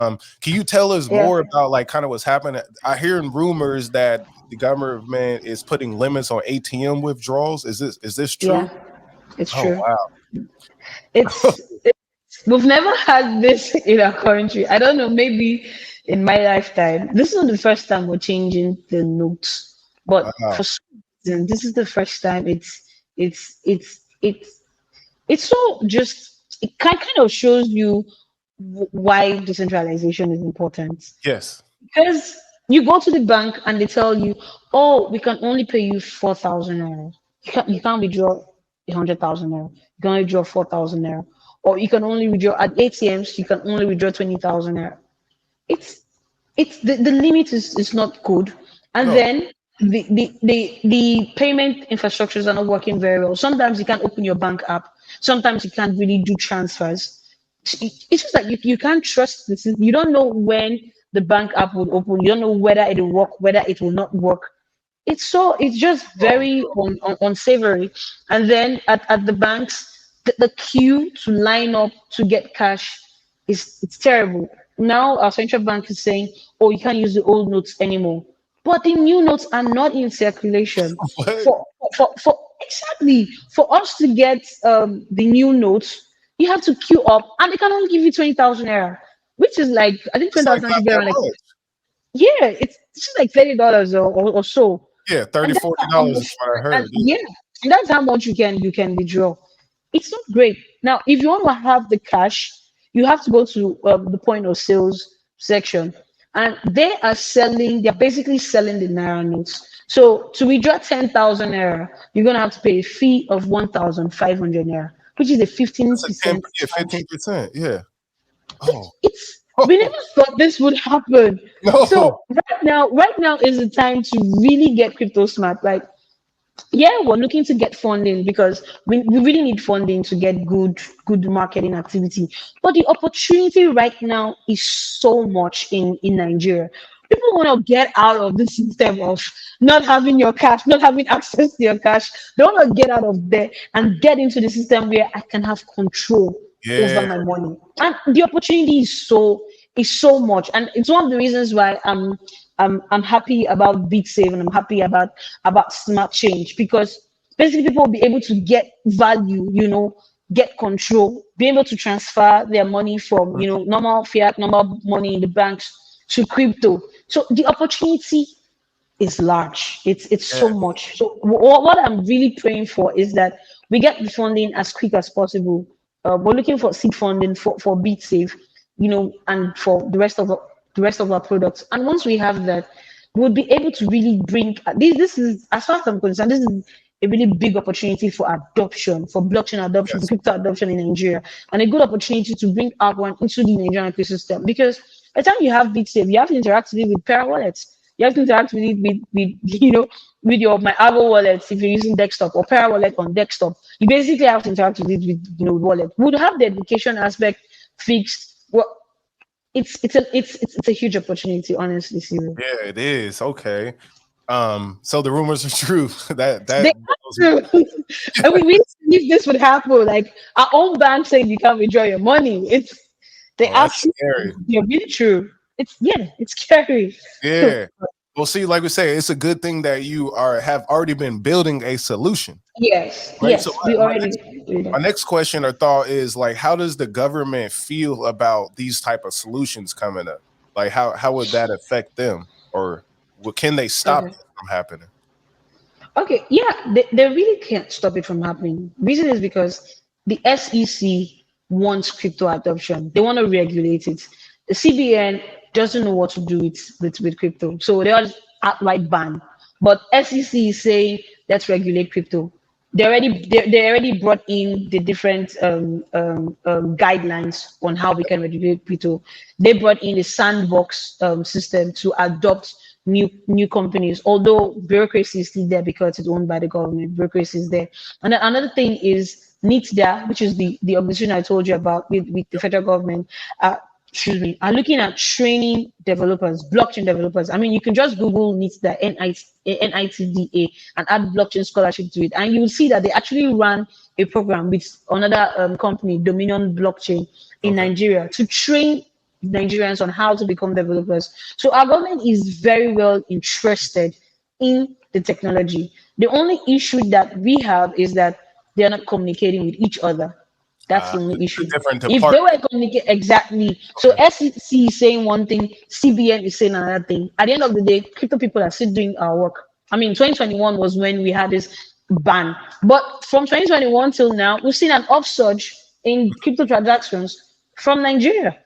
Can you tell us Yeah, more about like kind of what's happening? I hear in rumors that the government is putting limits on ATM withdrawals. Is this yeah, true? it's Oh true. wow. It's we've never had this in our country. I don't know, maybe in my lifetime. This is not the first time we're changing the notes, but for Wow. some reason, this is the first time it's it's it's it's so just it kind of shows you why decentralization is important. Yes. Because you go to the bank and they tell you, oh, we can only pay you 4,000 naira. You can't withdraw 100,000 naira. You can only withdraw 4,000 naira. Or you can only withdraw at ATMs, you can only withdraw 20,000 naira. It's the limit is not good. And No. then the payment infrastructures are not working very well. Sometimes you can't open your bank app. Sometimes you can't really do transfers. It's just like you can't trust this. You don't know when the bank app will open. You don't know whether it will work, whether it will not work. It's just Oh, very unsavory. And then at the banks, the queue to line up to get cash is it's terrible. Now our central bank is saying, oh, you can't use the old notes anymore. But the new notes are not in circulation. what? For exactly for us to get the new notes, you have to queue up and they can only give you 20,000 naira, which is like I think It's like 20,000 not should be that around like much. yeah, it's just like $30 or so. Yeah, And 30 that's how $40 much, is what I and heard. Yeah. yeah, and that's how much you can withdraw. It's not great. Now, if you want to have the cash, you have to go to the point of sales section, and they are selling. They're basically selling the naira notes. So to withdraw 10,000 naira, you're gonna have to pay a fee of 1,500 naira, which is a fifteen That's a 10, percent yeah, charge. 15%. Yeah. Oh. It's we never thought this would happen. No. So right now is the time to really get crypto smart. Like, yeah, we're looking to get funding because we really need funding to get good marketing activity. But the opportunity right now is so much in Nigeria. People want to get out of the system of not having your cash, not having access to your cash. They want to get out of there and get into the system where I can have control over Yeah. my money. And the opportunity is so much. And it's one of the reasons why I'm happy about Beat Save and I'm happy about Smart Change because basically people will be able to get value, get control, be able to transfer their money from normal fiat, normal money in the banks to crypto. So the opportunity is large. It's so Yeah. much. So what I'm really praying for is that we get the funding as quick as possible. We're looking for seed funding for BeatSafe, and for the rest of our products. And once we have that, we'll be able to really bring this. This is, as far as I'm concerned, this is a really big opportunity for adoption, for blockchain adoption, for Yes. crypto adoption in Nigeria, and a good opportunity to bring Algorand into the Nigerian ecosystem. Because by the time you have BitSafe, you have to interact with it with Para wallets. You have to interact with it with with your my Argo wallets if you're using desktop or Para wallet on desktop. You basically have to interact with it with wallet. Would have the education aspect fixed. Well, it's a huge opportunity, honestly, Cyril. Yeah, it is. Okay. So the rumors are true. They have to. And we really believe this would happen. Like our own bank saying you can't withdraw your money. They Oh, that's absolutely scary. they're really true. It's scary. Yeah. Well, see, like we say, it's a good thing that you have already been building a solution, Yes, right? So yes, we already do my that. next question or thought is like, how does the government feel about these type of solutions coming up? Like, how would that affect them, or can they stop Okay. it from happening? Okay, yeah, they really can't stop it from happening. Reason is because the SEC wants crypto adoption. They want to regulate it. The CBN doesn't know what to do with crypto, so they are just outright ban. But SEC is saying let's regulate crypto. They already brought in the different guidelines on how we can regulate crypto. They brought in the sandbox system to adopt new companies. Although bureaucracy is still there because it's owned by the government, bureaucracy is there. And then another thing is NITDA, which is the organization I told you about with the federal government. Excuse me, are looking at training developers, blockchain developers. I mean, you can just Google NITDA, NITDA, and add blockchain scholarship to it, and you will see that they actually ran a program with another company, Dominion Blockchain, in Okay. Nigeria to train Nigerians on how to become developers. So our government is very well interested in the technology. The only issue that we have is that they are not communicating with each other. That's the only issue. Different If they department. were communicating exactly, so Okay. SEC is saying one thing, CBN is saying another thing. At the end of the day, crypto people are still doing our work. I mean, 2021 was when we had this ban, but from 2021 till now, we've seen an upsurge in crypto transactions from Nigeria.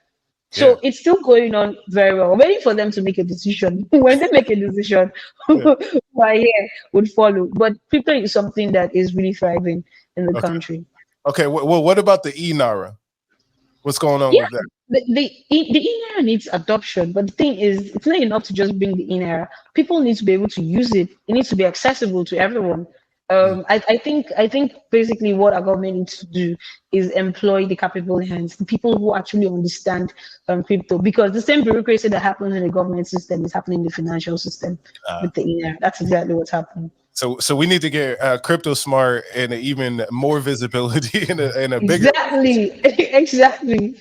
Yeah. So it's still going on very well. We're waiting for them to make a decision. When they make a decision, Yeah. my hair would follow. But crypto is something that is really thriving in the Okay. country. Okay. Well, what about the e-Naira? What's going on Yeah, with that? the in-era needs adoption, but the thing is, it's not enough to just bring the in-era. People need to be able to use it. It needs to be accessible to everyone. Mm. I think basically what our government needs to do is employ the capable hands, the people who actually understand crypto, because the same bureaucracy that happens in the government system is happening in the financial system Uh, with the in-era. That's exactly what's happening. so we need to get crypto smart and even more visibility and a bigger. Exactly, exactly.